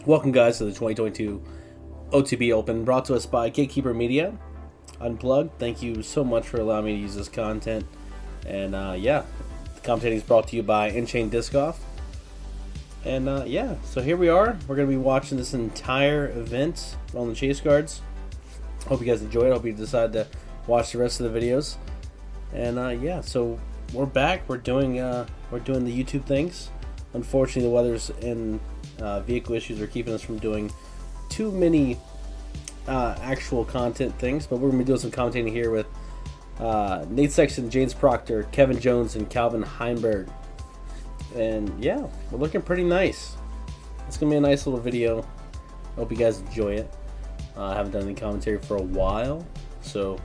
Welcome, guys, to the 2022 OTB Open, brought to us by Gatekeeper Media. Unplugged. Thank you so much for allowing me to use this content. And yeah, the commentating is brought to you by InChainDiscGolf. And yeah, so here we are. We're going to be watching this entire event on the chase cards. Hope you guys enjoy it. Hope you decide to watch the rest of the videos. And yeah, so we're back. We're doing the YouTube things. Unfortunately, the weather's and vehicle issues are keeping us from doing too many actual content things, but we're going to be doing some commentating here with Nate Sexton, James Proctor, Kevin Jones, and Calvin Heimburg. And yeah, we're looking pretty nice. It's going to be a nice little video. Hope you guys enjoy it. I haven't done any commentary for a while, so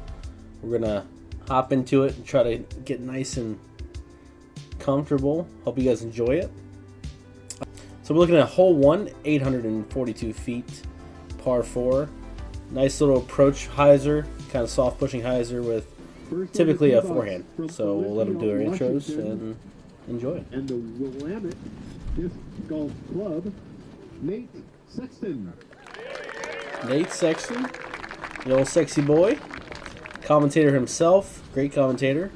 we're going to hop into it and try to get nice and comfortable. Hope you guys enjoy it. So we're looking at hole 1, 842 feet, par 4. Nice little approach hyzer, kind of soft pushing hyzer with typically a forehand. So we'll let them do their intros and enjoy. And the Willamette Disc Golf Club, Nate Sexton. Nate Sexton, the old sexy boy, commentator himself, great commentator,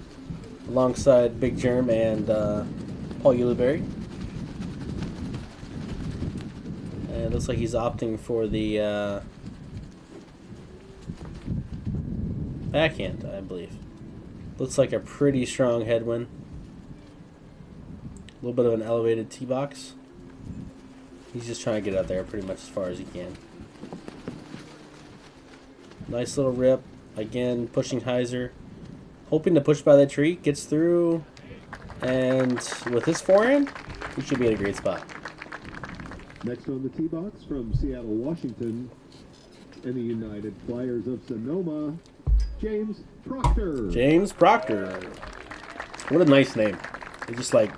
alongside Big Germ and Paul Uliberry. It looks like he's opting for the backhand, I believe. Looks like a pretty strong headwind. A little bit of an elevated tee box. He's just trying to get out there pretty much as far as he can. Nice little rip. Again, pushing hyzer. Hoping to push by that tree. Gets through. And with his forehand, he should be in a great spot. Next on the tee box from Seattle, Washington, and the United Flyers of Sonoma, James Proctor. James Proctor. What a nice name. It's just like...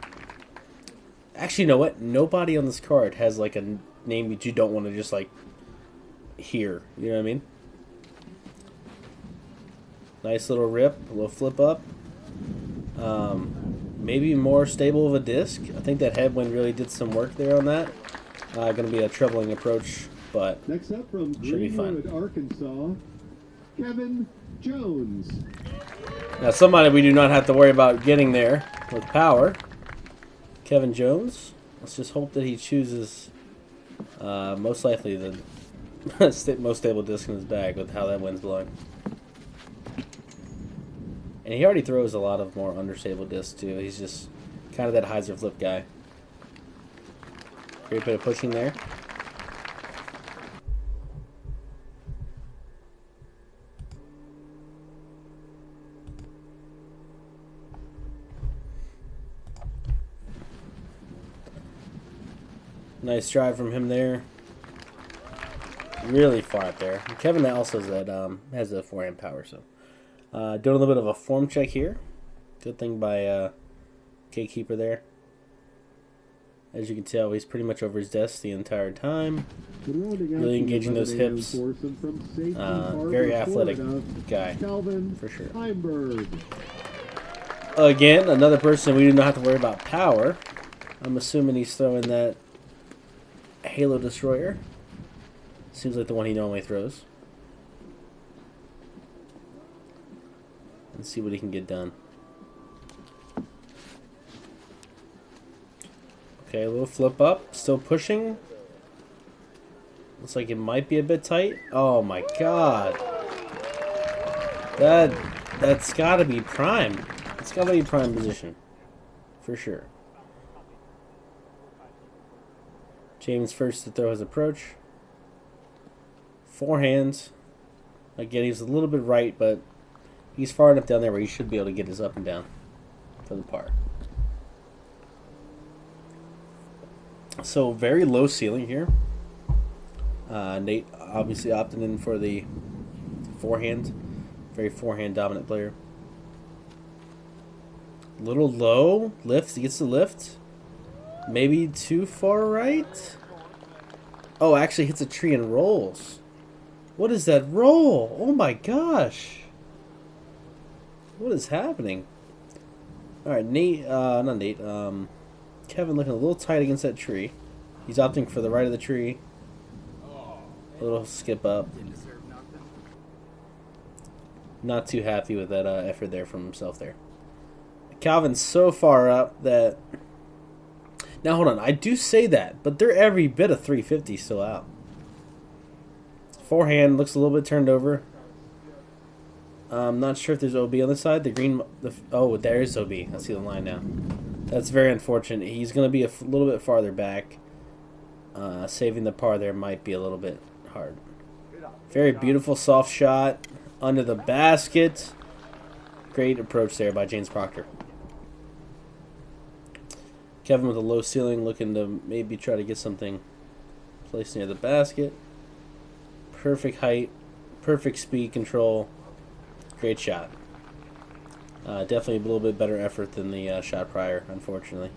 Actually, you know what? Nobody on this card has like a name that you don't want to just like hear. You know what I mean? Nice little rip. A little flip up. Maybe more stable of a disc. I think that headwind really did some work there on that. Going to be a troubling approach, but next up from should be fun. Greenwood, Arkansas, Kevin Jones. Now, somebody we do not have to worry about getting there with power. Kevin Jones. Let's just hope that he chooses most likely the most stable disc in his bag with how that wind's blowing. And he already throws a lot of more understable discs too. He's just kind of that hyzer flip guy. Great bit of pushing there. Nice drive from him there. Really far out there. And Kevin also has the forehand power. So doing a little bit of a form check here. Good thing by Gatekeeper there. As you can tell, he's pretty much over his desk the entire time. Really engaging those hips. Very athletic guy, for sure. Heimburg. Again, another person we do not have to worry about power. I'm assuming he's throwing that Halo Destroyer. Seems like the one he normally throws. Let's see what he can get done. Okay, a little flip up. Still pushing. Looks like it might be a bit tight. Oh my god. That's gotta be prime. It's gotta be prime position. For sure. James first to throw his approach. Forehand. Again, he's a little bit right, but he's far enough down there where he should be able to get his up and down for the par. So very low ceiling here. Nate obviously opted in for the forehand. Very forehand dominant player. Little low. Lift. He gets the lift. Maybe too far right. Oh, actually hits a tree and rolls. What is that roll? Oh my gosh. What is happening? Alright, Nate, not Nate, Kevin looking a little tight against that tree. He's opting for the right of the tree. A little skip up. Not too happy with that effort there from himself there. Calvin's so far up that... Now, hold on. I do say that, but they're every bit of 350 still out. Forehand looks a little bit turned over. I'm not sure if there's OB on the side. The green... oh, there is OB. I see the line now. That's very unfortunate. He's going to be a little bit farther back. Saving the par there might be a little bit hard. Very beautiful soft shot under the basket. Great approach there by James Proctor. Kevin with a low ceiling, looking to maybe try to get something placed near the basket. Perfect height, perfect speed control. Great shot. Definitely a little bit better effort than the shot prior, unfortunately.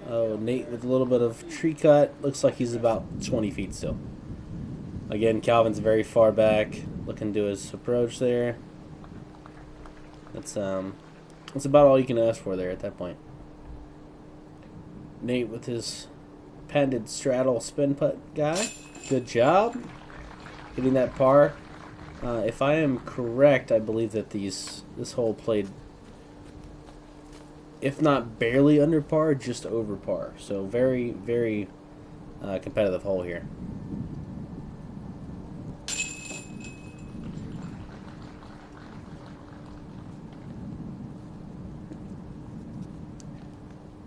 Oh, Nate with a little bit of tree cut. Looks like he's about 20 feet still. Again, Calvin's very far back. Looking to his approach there. That's about all you can ask for there at that point. Nate with his patented straddle spin putt guy. Good job getting that par. If I am correct, I believe that this hole played, if not barely under par, just over par. So very, very competitive hole here.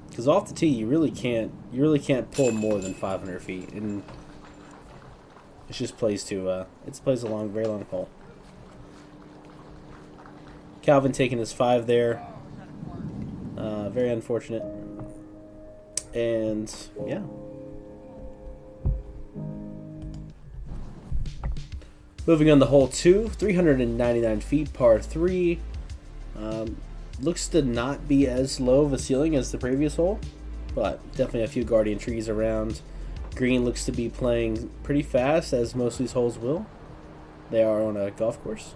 Because off the tee, you really can't pull more than 500 feet, and it just plays to it plays a very long hole. Calvin taking his 5 there. Very unfortunate. And yeah. Moving on to hole 2, 399 feet, par 3. Looks to not be as low of a ceiling as the previous hole, but definitely a few guardian trees around. Green looks to be playing pretty fast, as most of these holes will. They are on a golf course.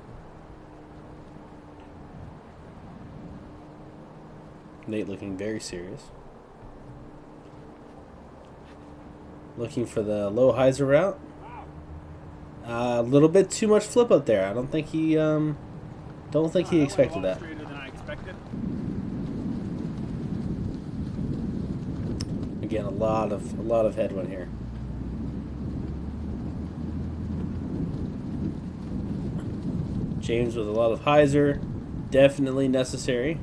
Nate looking very serious. Looking for the low hyzer route. A little bit too much flip up there. I don't think he expected that. Again, a lot of headwind here. James with a lot of hyzer, definitely necessary.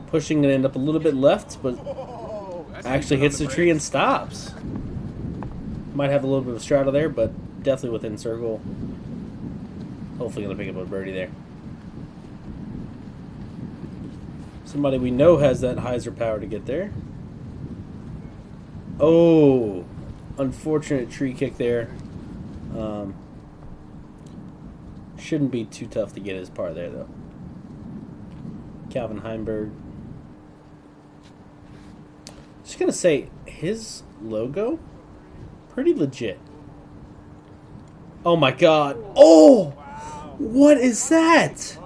Pushing it end up a little bit left, but actually hits the tree and stops. Might have a little bit of straddle there, but definitely within circle. Hopefully gonna pick up a birdie there. Somebody we know has that hyzer power to get there. Oh, unfortunate tree kick there. Shouldn't be too tough to get his par there, though. Calvin Heimburg. Just gonna say, his logo, pretty legit. Oh my god. Oh! What is that?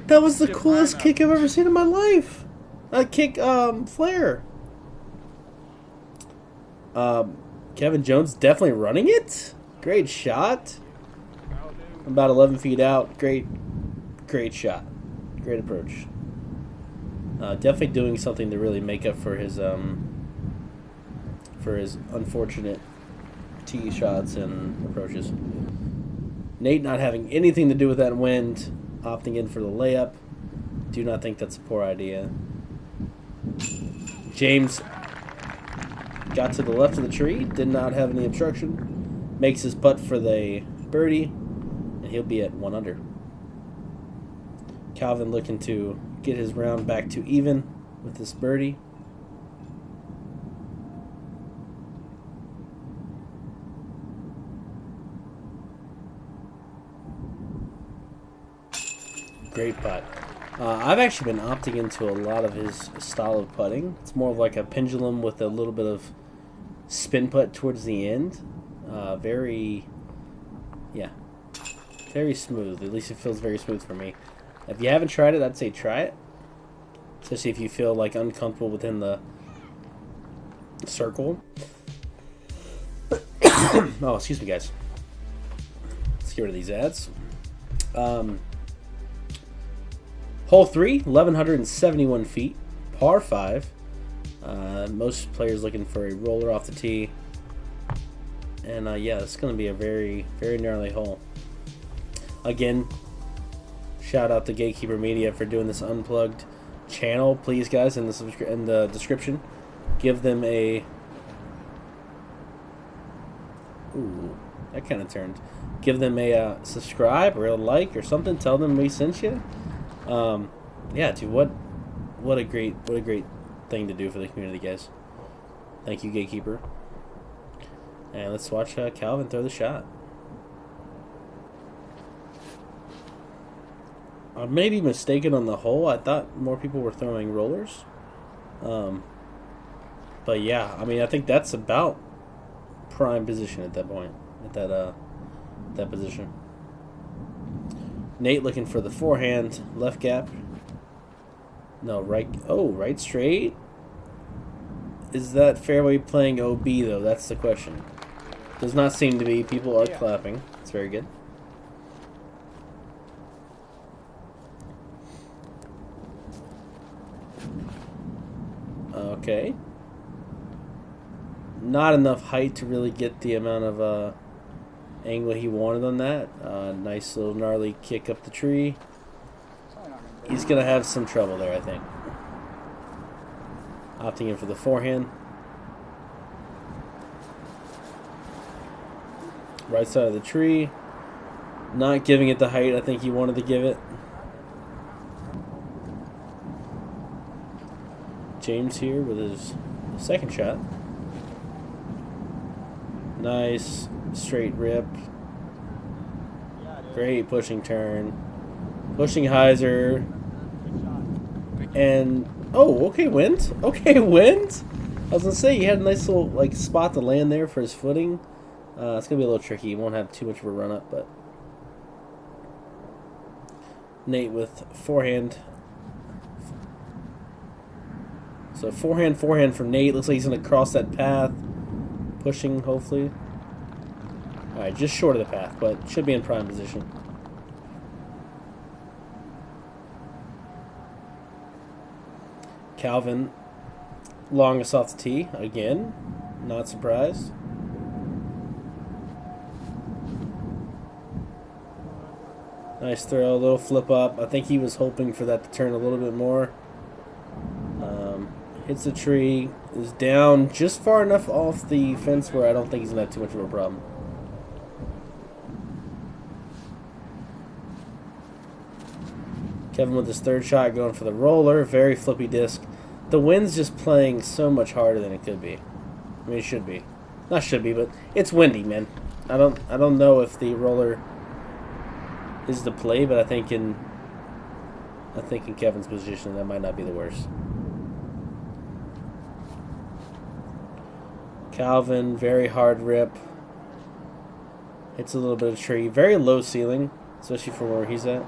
That was the coolest kick I've ever seen in my life. Kick, flare. Kevin Jones definitely running it. Great shot. About 11 feet out. Great shot. Great approach. Definitely doing something to really make up for his unfortunate tee shots and approaches. Nate not having anything to do with that wind, opting in for the layup. Do not think that's a poor idea. James got to the left of the tree, did not have any obstruction. Makes his putt for the birdie, and he'll be at 1 under. Calvin looking to get his round back to even with this birdie. Great putt. I've actually been opting into a lot of his style of putting. It's more of like a pendulum with a little bit of spin putt towards the end. Very smooth. At least it feels very smooth for me. If you haven't tried it, I'd say try it. especially if you feel like uncomfortable within the circle. Oh, excuse me, guys. Let's get rid of these ads. Hole 3, 1,171 feet, par 5. Most players looking for a roller off the tee. And yeah, it's going to be a very, very gnarly hole. Again, shout out to Gatekeeper Media for doing this unplugged channel. Please, guys, in the description, give them a... Ooh, that kind of turned. Give them a subscribe or a like or something. Tell them we sent you. Yeah, dude, what a great thing to do for the community, guys. Thank you, Gatekeeper. And let's watch Calvin throw the shot. I may be mistaken on the hole. I thought more people were throwing rollers. But yeah, I mean, I think that's about prime position at that point, at that position. Nate looking for the forehand, left gap. No, right. Oh, right straight. Is that fairway playing OB though? That's the question. Does not seem to be. People are clapping. It's very good. Okay. Not enough height to really get the amount of angle he wanted on that. Nice little gnarly kick up the tree. He's going to have some trouble there, I think. Opting in for the forehand. Right side of the tree. Not giving it the height I think he wanted to give it. James here with his second shot. Nice straight rip. Great pushing turn. Pushing hyzer. And oh, okay, wind. Okay, wind. I was gonna say he had a nice little like spot to land there for his footing. It's gonna be a little tricky. He won't have too much of a run up, but Nate with forehand. So forehand from Nate. Looks like he's gonna cross that path, pushing hopefully. All right, just short of the path, but should be in prime position. Calvin, longest off the tee again. Not surprised. Nice throw, a little flip up. I think he was hoping for that to turn a little bit more. Hits the tree, is down just far enough off the fence where I don't think he's going to have too much of a problem. Kevin with his third shot going for the roller. Very flippy disc. The wind's just playing so much harder than it could be. I mean, it should be. Not should be, but it's windy, man. I don't know if the roller is the play, but I think in Kevin's position that might not be the worst. Calvin, very hard rip. Hits a little bit of tree. Very low ceiling, especially for where he's at.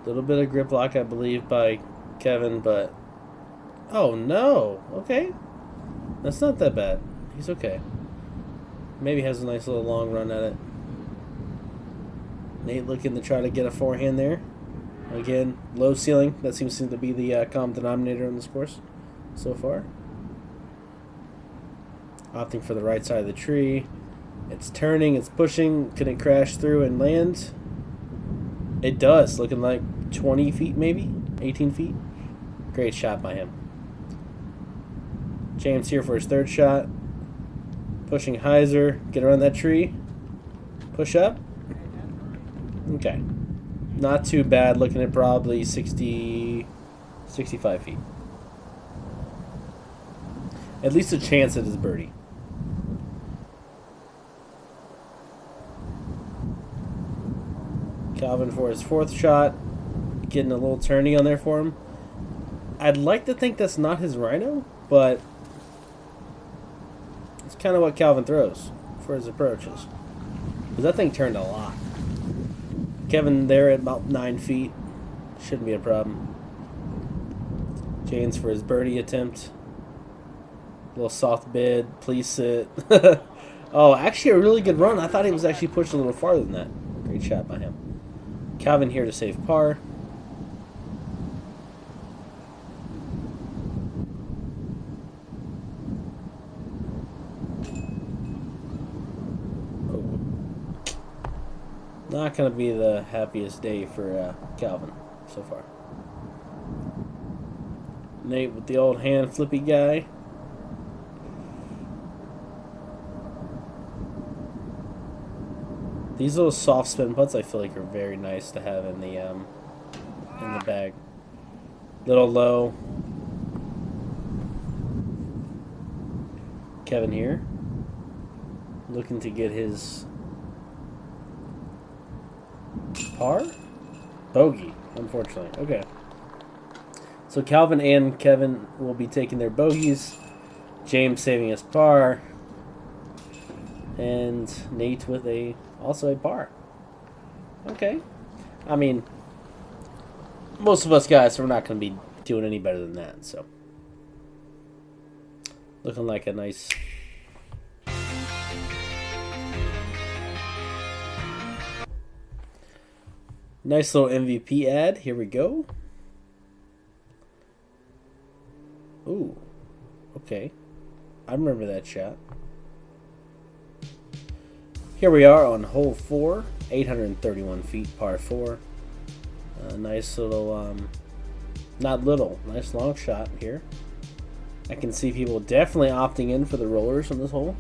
Little bit of grip lock, I believe, by Kevin, but oh no. Okay, that's not that bad. He's okay. Maybe has a nice little long run at it. Nate looking to try to get a forehand there. Again, low ceiling. That seems to be the common denominator on this course so far. Opting for the right side of the tree. It's turning, it's pushing. Can it crash through and land? It does. Looking like 20 feet maybe? 18 feet? Great shot by him. James here for his third shot. Pushing hyzer. Get around that tree. Push up. Okay. Not too bad. Looking at probably 65 feet. At least a chance at his birdie. Calvin for his fourth shot. Getting a little turny on there for him. I'd like to think that's not his rhino, but it's kind of what Calvin throws for his approaches. Because that thing turned a lot. Kevin there at about 9 feet. Shouldn't be a problem. James for his birdie attempt. A little soft bid. Please sit. Oh, actually a really good run. I thought he was actually pushed a little farther than that. Great shot by him. Calvin here to save par. Oh. Not going to be the happiest day for Calvin so far. Nate with the old hand flippy guy. These little soft spin putts I feel like are very nice to have in the bag. Little low. Kevin here, looking to get his par? Bogey, unfortunately. Okay. So Calvin and Kevin will be taking their bogeys. James saving his par. And Nate with also a par. Okay. I mean, most of us guys are not going to be doing any better than that, so. Looking like a nice... Nice little MVP ad. Here we go. Ooh. Okay. I remember that shot. Here we are on hole 4, 831 feet, par 4. Nice little, not little, nice long shot here. I can see people definitely opting in for the rollers on this hole.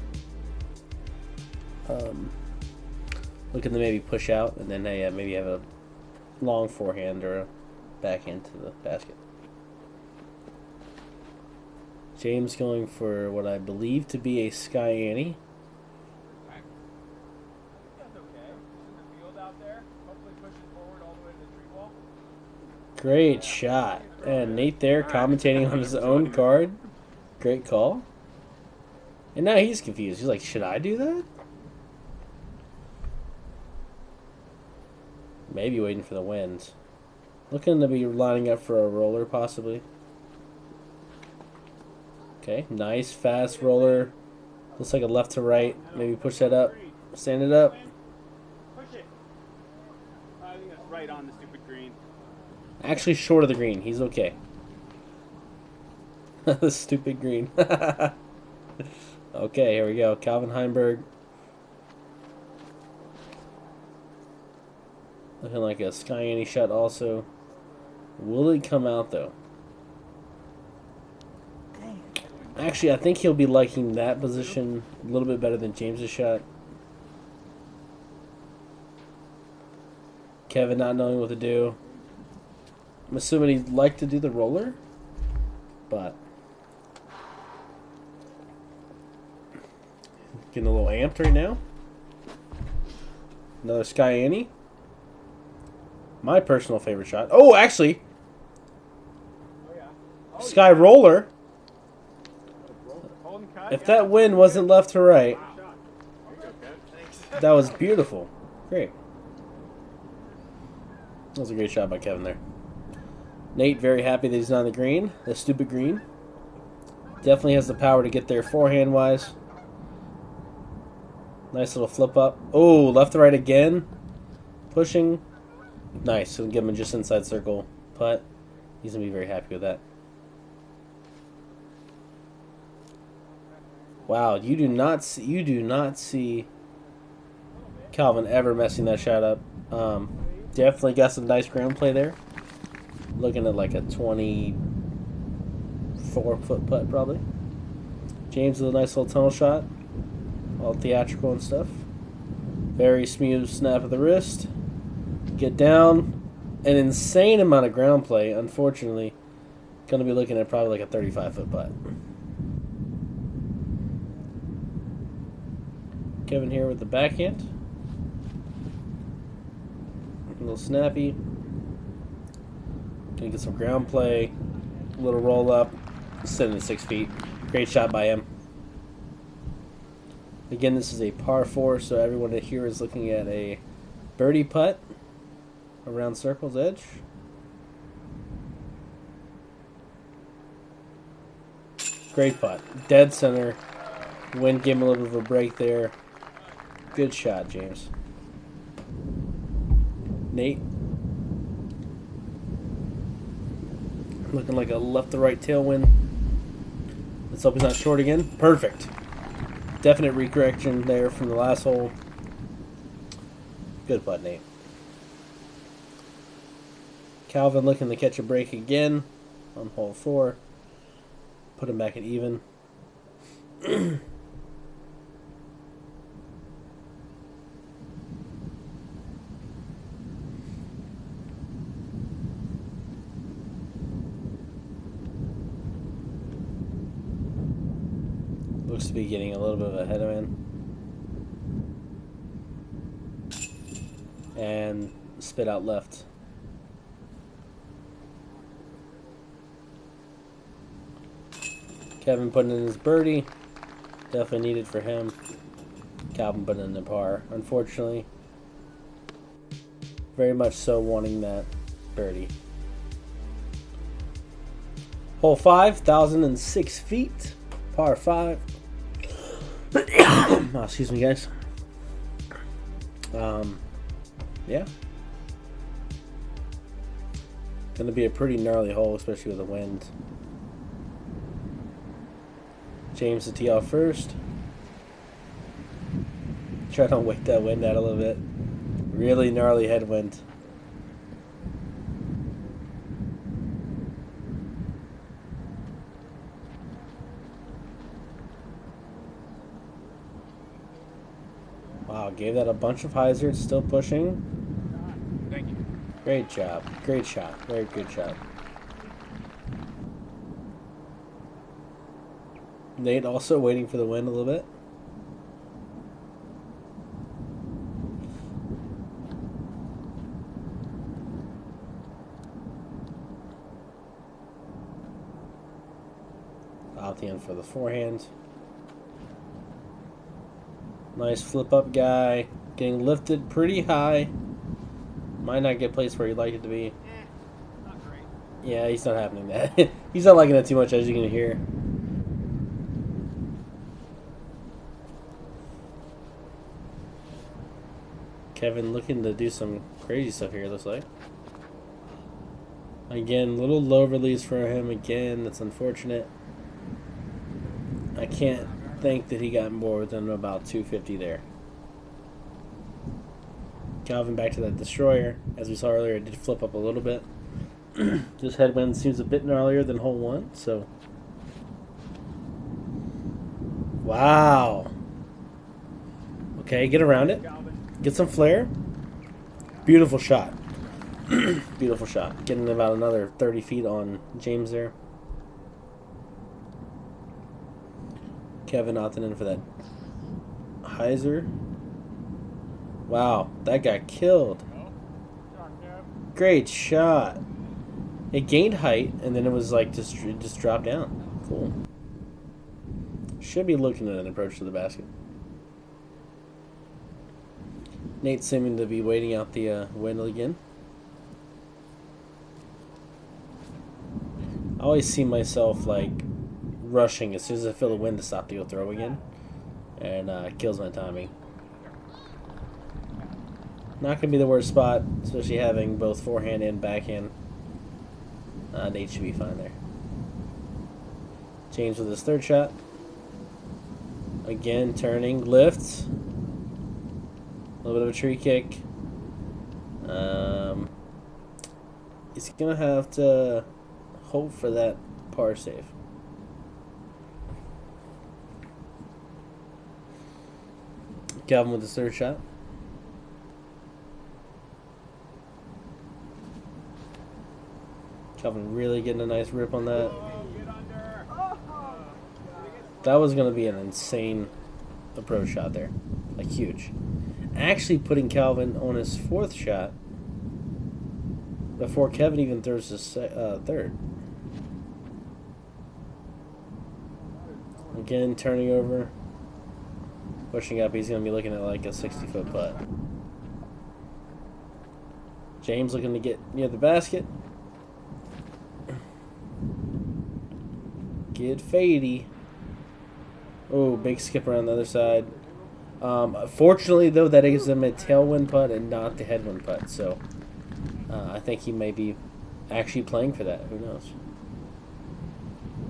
Looking to maybe push out and then maybe have a long forehand or a backhand to the basket. James going for what I believe to be a Sky Annie. Great shot. And Nate there commentating on his own card. Great call. And now he's confused. He's like, should I do that? Maybe waiting for the wind. Looking to be lining up for a roller, possibly. Okay, nice, fast roller. Looks like a left to right. Maybe push that up. Stand it up. Push it. I think that's right on the stupid green. Actually short of the green. He's okay. The stupid green. Okay, here we go. Calvin Heimburg. Looking like a Sky Annie shot also. Will it come out, though? Actually, I think he'll be liking that position a little bit better than James's shot. Kevin not knowing what to do. I'm assuming he'd like to do the roller, but getting a little amped right now. Another Sky Annie. My personal favorite shot. Oh, actually, Sky Roller. If that wind wasn't left to right, that was beautiful. Great. That was a great shot by Kevin there. Nate very happy that he's not on the green. The stupid green. Definitely has the power to get there forehand-wise. Nice little flip up. Oh, left to right again. Pushing. Nice. So give him just inside circle putt. He's going to be very happy with that. Wow, you do not see Calvin ever messing that shot up. Definitely got some nice ground play there. Looking at like a 24-foot putt probably. James with a nice little tunnel shot. All theatrical and stuff. Very smooth snap of the wrist. Get down. An insane amount of ground play. Unfortunately, going to be looking at probably like a 35-foot putt. Kevin here with the backhand. A little snappy. Gonna get some ground play. A little roll up. Sitting at 6 feet. Great shot by him. Again, this is a par 4, so everyone here is looking at a birdie putt. around circle's edge. Great putt. Dead center. Wind gave him a little bit of a break there. Good shot, James. Nate. Looking like a left to right tailwind. Let's hope he's not short again. Perfect. Definite recorrection there from the last hole. Good putt, Nate. Calvin looking to catch a break again on hole 4. Put him back at even. Looks to be getting a little bit of a headwind. And spit out left. Kevin putting in his birdie. Definitely needed for him. Calvin putting in the par. Unfortunately. Very much so wanting that birdie. Hole 5, 1,006 feet. Par 5. Oh, excuse me, guys. Yeah. Gonna be a pretty gnarly hole, especially with the wind. James to tee off first. Try to wake that wind out a little bit. Really gnarly headwind. Wow, gave that a bunch of hyzers, still pushing. Thank you. Great job. Great shot. Very good shot. Nate also waiting for the wind a little bit. Out the end for the forehand. Nice flip up guy. Getting lifted pretty high. Might not get placed where you'd like it to be. Not great. Yeah, he's not happening that. He's not liking it too much, as you can hear. Kevin looking to do some crazy stuff here, it looks like. Again, little low release for him again. That's unfortunate. I can't think that he got more than about 250 there. Calvin back to that destroyer. As we saw earlier, it did flip up a little bit. This headwind seems a bit gnarlier than hole 1, so. Wow. Okay, get around it. Get some flare. Beautiful shot. Beautiful shot. Getting about another 30 feet on James there. Kevin opting in for that hyzer. Wow, that got killed. Great shot. It gained height, and then it was like just dropped down. Cool. Should be looking at an approach to the basket. Nate seeming to be waiting out the window again. I always see myself like rushing as soon as I feel the wind to stop the throw again, and kills my timing. Not gonna be the worst spot, especially having both forehand and backhand. Nate should be fine there. James with his third shot. Again, turning, lifts. A little bit of a tree kick. He's gonna have to hope for that par save. Calvin with his third shot. Calvin really getting a nice rip on that. That was going to be an insane approach shot there. Like, huge. Actually putting Calvin on his fourth shot before Kevin even throws his third. Again, turning over. Pushing up, he's going to be looking at like a 60-foot putt. James looking to get near the basket. Get fadey. Oh, big skip around the other side. Fortunately, though, that gives them a tailwind putt and not the headwind putt. So I think he may be actually playing for that. Who knows?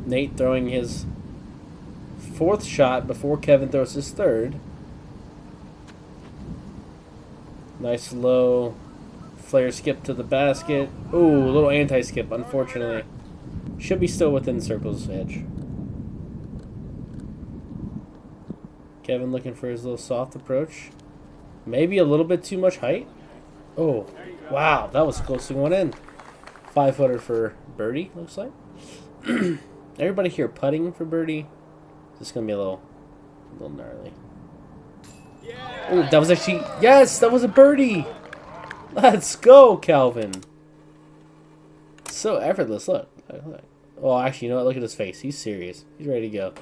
Nate throwing his 4th shot before Kevin throws his 3rd. Nice low flare skip to the basket. Ooh, a little anti-skip, unfortunately. Should be still within circle's edge. Kevin looking for his little soft approach. Maybe a little bit too much height. Oh, wow, that was close to going in. 5-footer for birdie, looks like. Everybody here putting for birdie. This is going to be a little gnarly. Oh, that was actually... Yes, that was a birdie. Let's go, Calvin. So effortless, look. Oh, actually, you know what? Look at his face. He's serious. He's ready to go.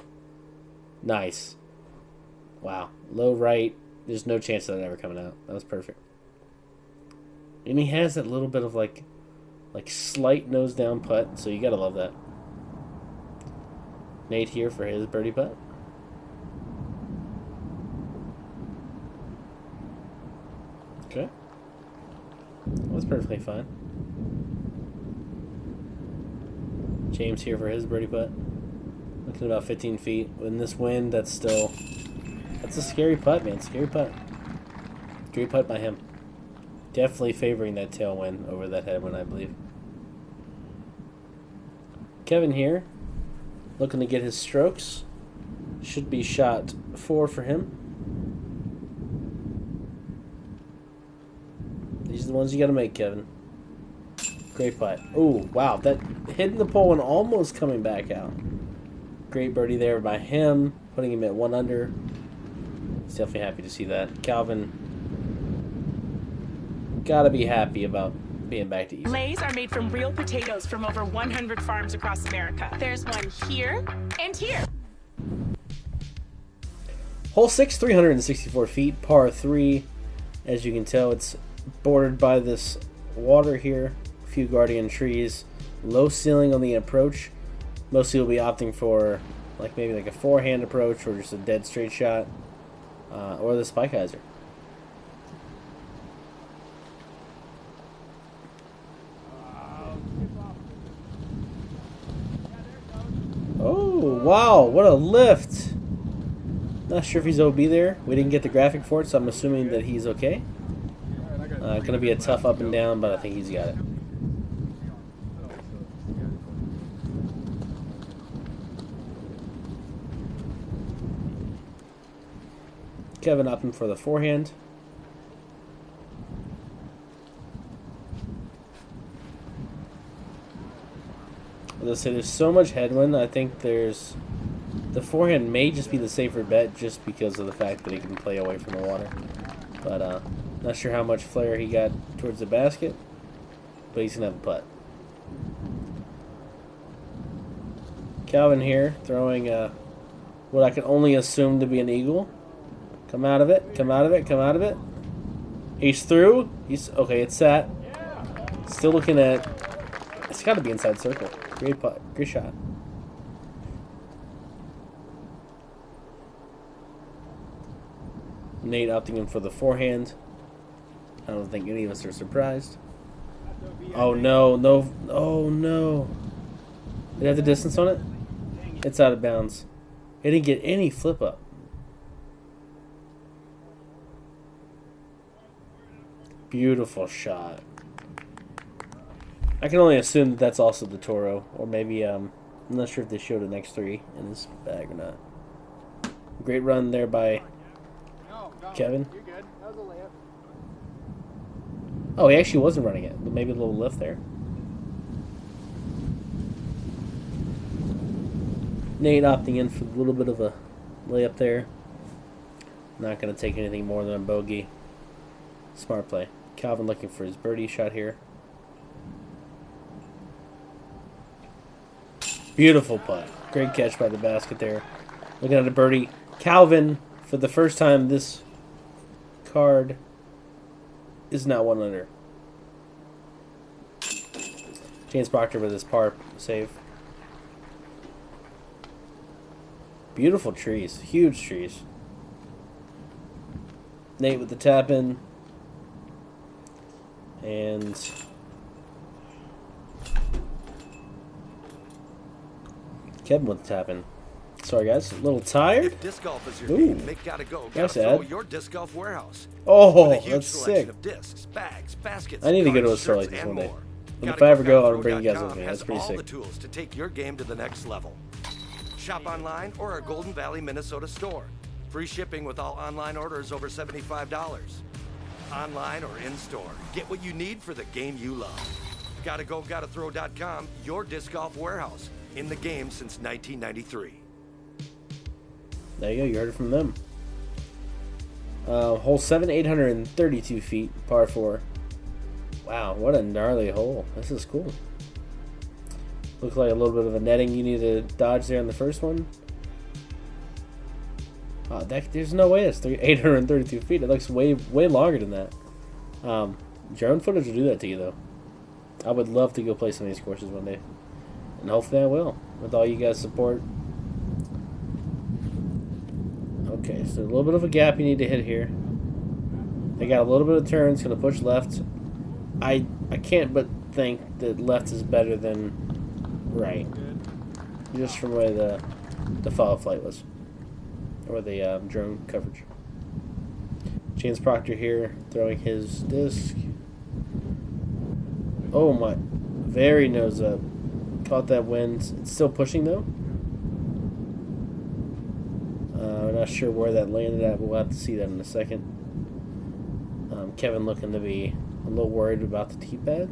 Nice. Wow. Low right. There's no chance of that ever coming out. That was perfect. And he has that little bit of like slight nose down putt, so you gotta love that. Nate here for his birdie putt. Okay. That was perfectly fine. James here for his birdie putt. Looking about 15 feet. In this wind, that's a scary putt, man. Scary putt. Scary putt by him. Definitely favoring that tailwind over that headwind, I believe. Kevin here, looking to get his strokes. Should be shot 4 for him. These are the ones you got to make, Kevin. Great putt. Oh, wow. That hitting the pole and almost coming back out. Great birdie there by him, putting him at 1 under. He's definitely happy to see that. Calvin, gotta be happy about being back to easy. Lays are made from real potatoes from over 100 farms across America. There's one here and here. Hole 6, 364 feet, par 3. As you can tell, it's bordered by this water here. A few guardian trees. Low ceiling on the approach. Mostly will be opting for maybe a forehand approach or just a dead straight shot. Or the spike hyzer. Oh, wow, what a lift. Not sure if he's OB there. We didn't get the graphic for it, so I'm assuming that he's okay. Going to be a tough up and down, but I think he's got it. Kevin opting for the forehand. As I say, there's so much headwind. I think the forehand may just be the safer bet just because of the fact that he can play away from the water. But not sure how much flare he got towards the basket, but he's going to have a putt. Calvin here throwing what I can only assume to be an eagle. Come out of it, come out of it, come out of it. He's through. He's okay, it's set. Still looking at... It's got to be inside circle. Great putt. Great shot. Nate opting in for the forehand. I don't think any of us are surprised. Oh no, no, oh no. Did it have the distance on it? It's out of bounds. It didn't get any flip up. Beautiful shot. I can only assume that that's also the Toro, or maybe I'm not sure if they showed an X3 in this bag or not. Great run there by Kevin. You're good. That was a layup. Oh, he actually wasn't running it, but maybe a little lift there. Nate opting in for a little bit of a layup there. Not going to take anything more than a bogey. Smart play. Calvin looking for his birdie shot here. Beautiful putt. Great catch by the basket there. Looking at a birdie. Calvin, for the first time this card, is now 1 under. James Proctor with his par save. Beautiful trees. Huge trees. Nate with the tap in. And Kevin with the tap in. Sorry guys, a little tired. If disc golf is your Ooh. game, make Gotta Go. Nice Gotta throw ad. your disc golf warehouse. Oh, With a huge that's selection sick. of discs, bags, baskets, I need to go to a cards, store like shirts, this and one day. more. And if Gotta I ever go, I'll Gotta bring you guys Go with me. has That's pretty all sick. the tools to take your game to the next level. Shop online or our Golden Valley, Minnesota store. Free shipping with all online orders over $75. Online or in-store. Get what you need for the game you love. Gotta Go, Gotta Throw.com, your disc golf warehouse. In the game since 1993. There you go, you heard it from them. Hole 7, 832 feet, par 4. Wow, what a gnarly hole. This is cool. Looks like a little bit of a netting you need to dodge there on the first one. There's no way it's 832 feet. It looks way longer than that. Drone footage will do that to you, though. I would love to go play some of these courses one day. And hopefully I will, with all you guys' support. Okay, so a little bit of a gap you need to hit here. They got a little bit of turn. It's going to push left. I can't but think that left is better than right. Just from where the follow flight was. Or the drone coverage. James Proctor here, throwing his disc. Oh my. Very nose up. Caught that wind. It's still pushing though. I'm not sure where that landed at, but we'll have to see that in a second. Kevin looking to be a little worried about the tee pad.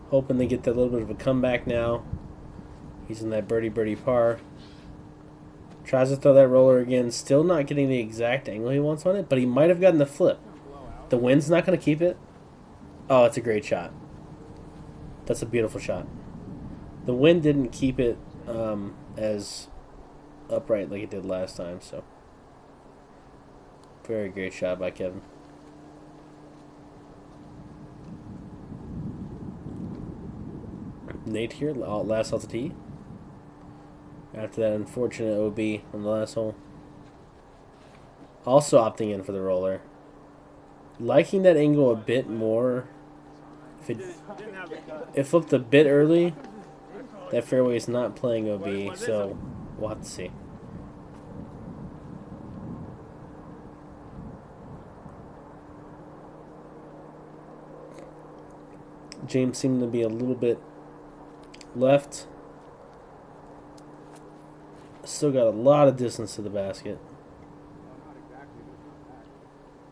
Hoping they get that little bit of a comeback now. He's in that birdie par. Tries to throw that roller again. Still not getting the exact angle he wants on it, but he might have gotten the flip. The wind's not going to keep it. Oh, it's a great shot. That's a beautiful shot. The wind didn't keep it as upright like it did last time, so very great shot by Kevin. Nate here, last off the tee. After that unfortunate OB on the last hole. Also opting in for the roller. Liking that angle a bit more. If it flipped a bit early, that fairway is not playing OB, so we'll have to see. James seemed to be a little bit left. Still got a lot of distance to the basket.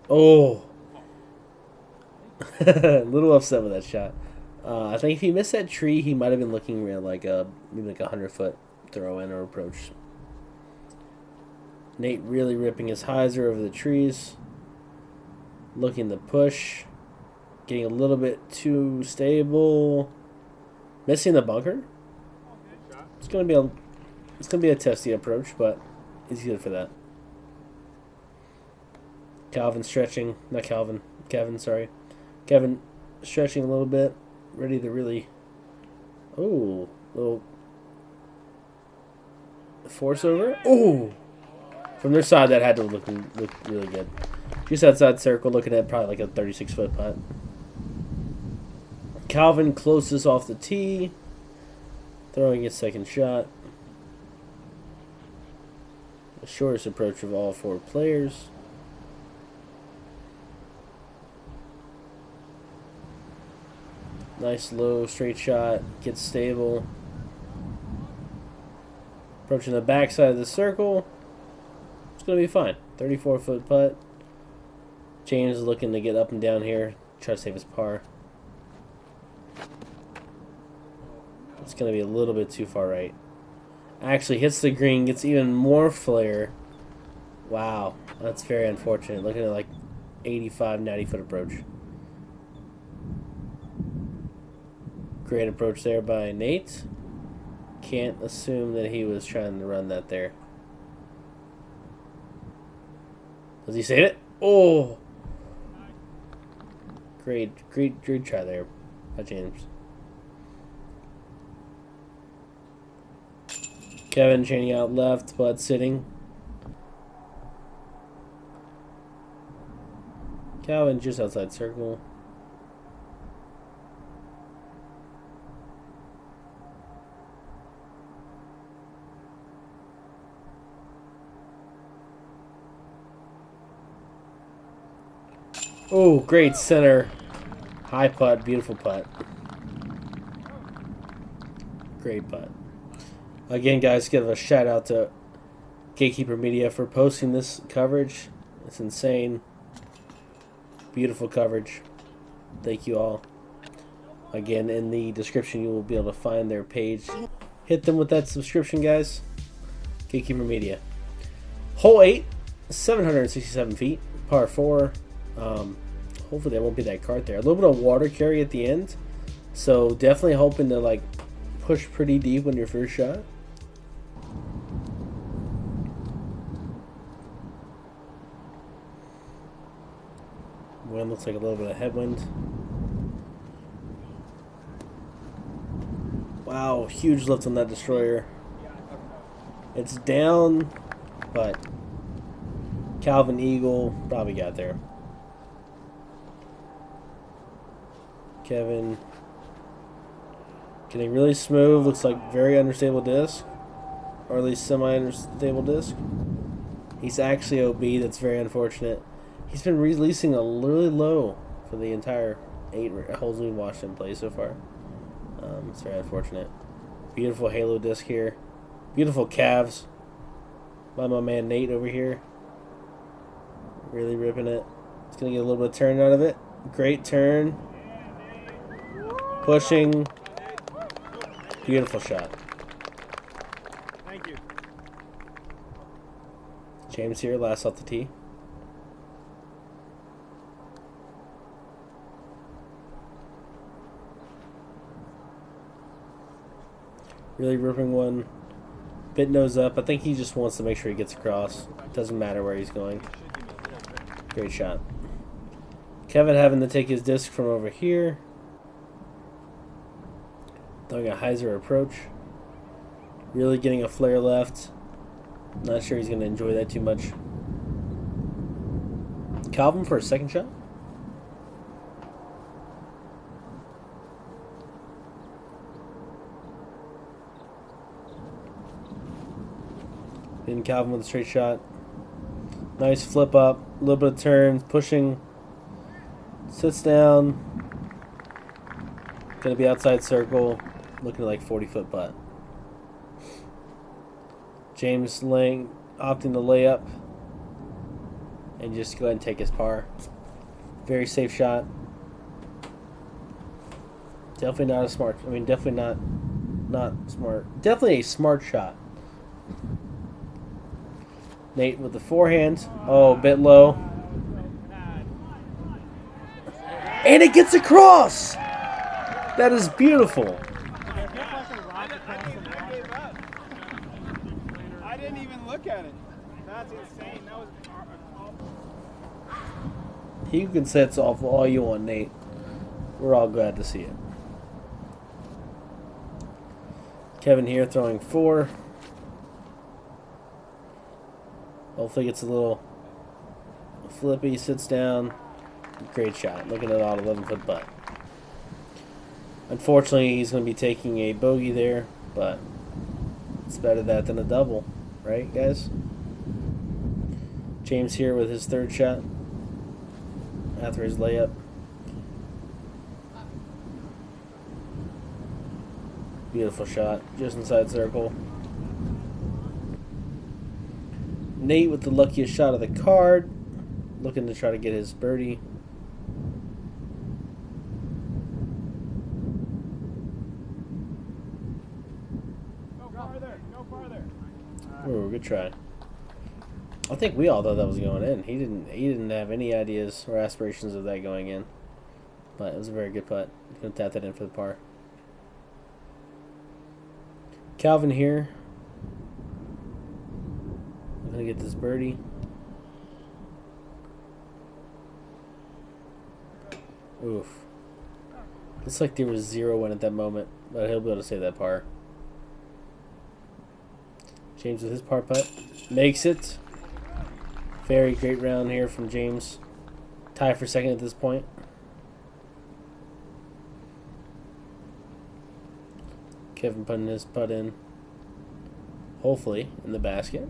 Oh! A little upset with that shot. I think if he missed that tree, he might have been looking at maybe like a 100-foot throw in or approach. Nate really ripping his hyzer over the trees. Looking to push. Getting a little bit too stable. Missing the bunker. It's gonna be a testy approach, but he's good for that. Kevin stretching a little bit, ready to really, little force over. Oh, from their side that had to look really good. Just outside circle, looking at probably like a 36-foot putt. Calvin closest off the tee, throwing his second shot. The shortest approach of all four players. Nice low straight shot, gets stable. Approaching the backside of the circle. It's going to be fine. 34-foot putt. James is looking to get up and down here. Try to save his par. It's going to be a little bit too far right. Actually hits the green, gets even more flare. Wow, that's very unfortunate. Looking at like 85, 90-foot approach. Great approach there by Nate. Can't assume that he was trying to run that there. Does he save it? Oh! Great try there by James. Kevin chaining out left, Bud sitting. Calvin just outside circle. Oh, great center. High putt, beautiful putt. Great putt. Again, guys, give a shout out to Gatekeeper Media for posting this coverage. It's insane. Beautiful coverage. Thank you all. Again, in the description, you will be able to find their page. Hit them with that subscription, guys. Gatekeeper Media. Hole 8, 767 feet, par 4. Hopefully there won't be that cart there. A little bit of water carry at the end, so definitely hoping to like push pretty deep on your first shot. Wind looks like a little bit of headwind. Wow, huge lift on that destroyer. It's down, but Calvin Eagle probably got there. Kevin getting really smooth. Looks like very unstable disc, or at least semi-unstable disc. He's actually OB. That's very unfortunate. He's been releasing a really low for the entire 8 holes we've watched him play so far. It's very unfortunate. Beautiful halo disc here. Beautiful calves by my man Nate over here. Really ripping it. It's going to get a little bit of turn out of it. Great turn. Pushing. Beautiful shot. Thank you. James here, last off the tee. Really ripping one. Bit nose up. I think he just wants to make sure he gets across. Doesn't matter where he's going. Great shot. Kevin having to take his disc from over here. Throwing a hyzer approach. Really getting a flare left. Not sure he's going to enjoy that too much. Calvin for a second shot. Then Calvin with a straight shot. Nice flip up. A little bit of turn. Pushing. Sits down. Going to be outside circle. Looking like 40-foot putt. James Lang opting the layup. And just go ahead and take his par. Very safe shot. Definitely not a smart. I mean, definitely not smart. Definitely a smart shot. Nate with the forehand. Oh, a bit low. And it gets across! That is beautiful. I didn't even look at it. That's insane. That was You can say it's awful all you want, Nate. We're all glad to see it. Kevin here throwing 4. Hopefully gets a little flippy, sits down. Great shot. Looking at all 11-foot putt. Unfortunately, he's going to be taking a bogey there, but it's better that than a double, right, guys? James here with his 3rd shot after his layup. Beautiful shot, just inside circle. Nate with the luckiest shot of the card, looking to try to get his birdie. go farther. Go farther. Oh, good try. I think we all thought that was going in. He didn't have any ideas or aspirations of that going in. But it was a very good putt. He's gonna tap that in for the par. Calvin here. Gonna get this birdie. Oof. Looks like there was 0 win at that moment, but he'll be able to save that par. James with his par putt. Makes it. Very great round here from James. Tie for second at this point. Kevin putting his putt in. Hopefully in the basket.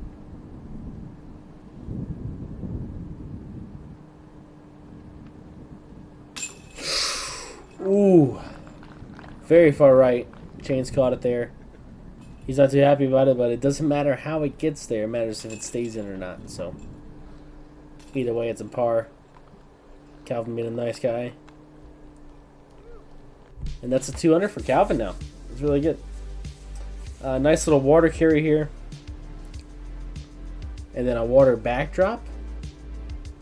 Ooh. Very far right. Chains caught it there. He's not too happy about it, but it doesn't matter how it gets there. It matters if it stays in or not. So either way, it's a par. Calvin being a nice guy. And that's a 2-under for Calvin now. It's really good. Nice little water carry here. And then a water backdrop.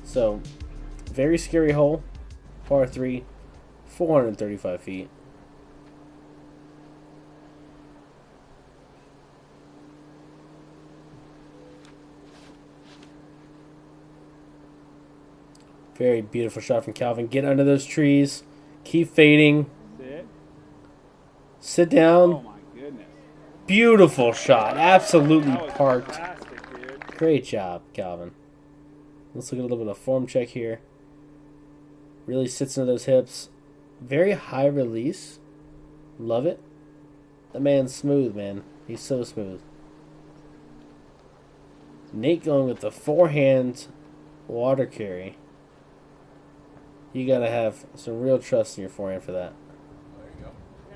So, very scary hole. Par 3. 435 feet. Very beautiful shot from Calvin. Get under those trees. Keep fading. Sit down. Oh my goodness. Beautiful shot. Absolutely That was parked. fantastic, dude. Great job, Calvin. Let's look at a little bit of form check here. Really sits into those hips. Very high release. Love it. The man's smooth, man. He's so smooth. Nate going with the forehand water carry. You gotta have some real trust in your forehand for that. There you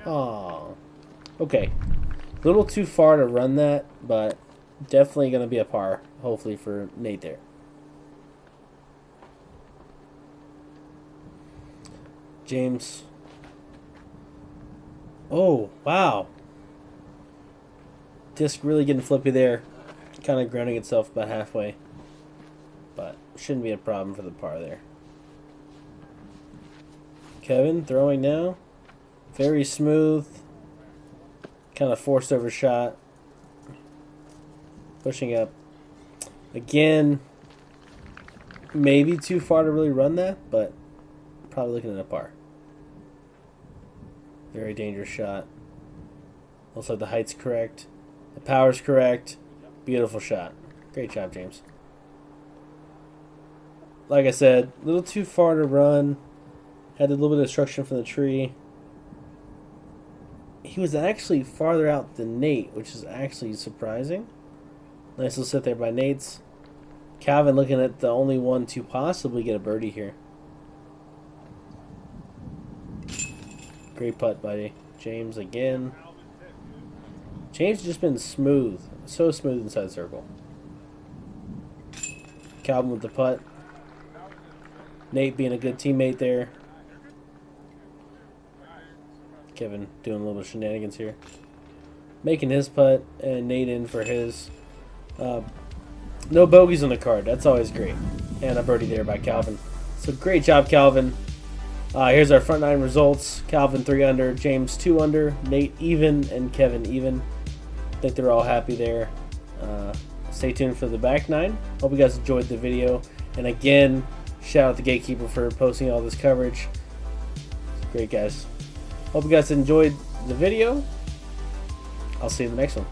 go. Oh, okay. A little too far to run that, but definitely gonna be a par. Hopefully for Nate there. James. Oh, wow. Disc really getting flippy there. Kind of grounding itself about halfway. But shouldn't be a problem for the par there. Kevin throwing now. Very smooth. Kind of forced over shot. Pushing up. Again. Maybe too far to really run that, but probably looking at a par. Very dangerous shot. Also the height's correct. The power's correct. Beautiful shot. Great job, James. Like I said, a little too far to run. Had a little bit of obstruction from the tree. He was actually farther out than Nate, which is actually surprising. Nice little sit there by Nate's. Calvin looking at the only one to possibly get a birdie here. Great putt by James again. James has just been smooth. So smooth inside the circle. Calvin with the putt. Nate being a good teammate there. Kevin doing a little bit of shenanigans here. Making his putt and Nate in for his. No bogeys on the card. That's always great. And a birdie there by Calvin. So great job, Calvin. Here's our front 9 results. Calvin 3 under, James 2 under, Nate even, and Kevin even. I think they're all happy there. Stay tuned for the back 9. Hope you guys enjoyed the video. And again, shout out to Gatekeeper for posting all this coverage. Great, guys. Hope you guys enjoyed the video. I'll see you in the next one.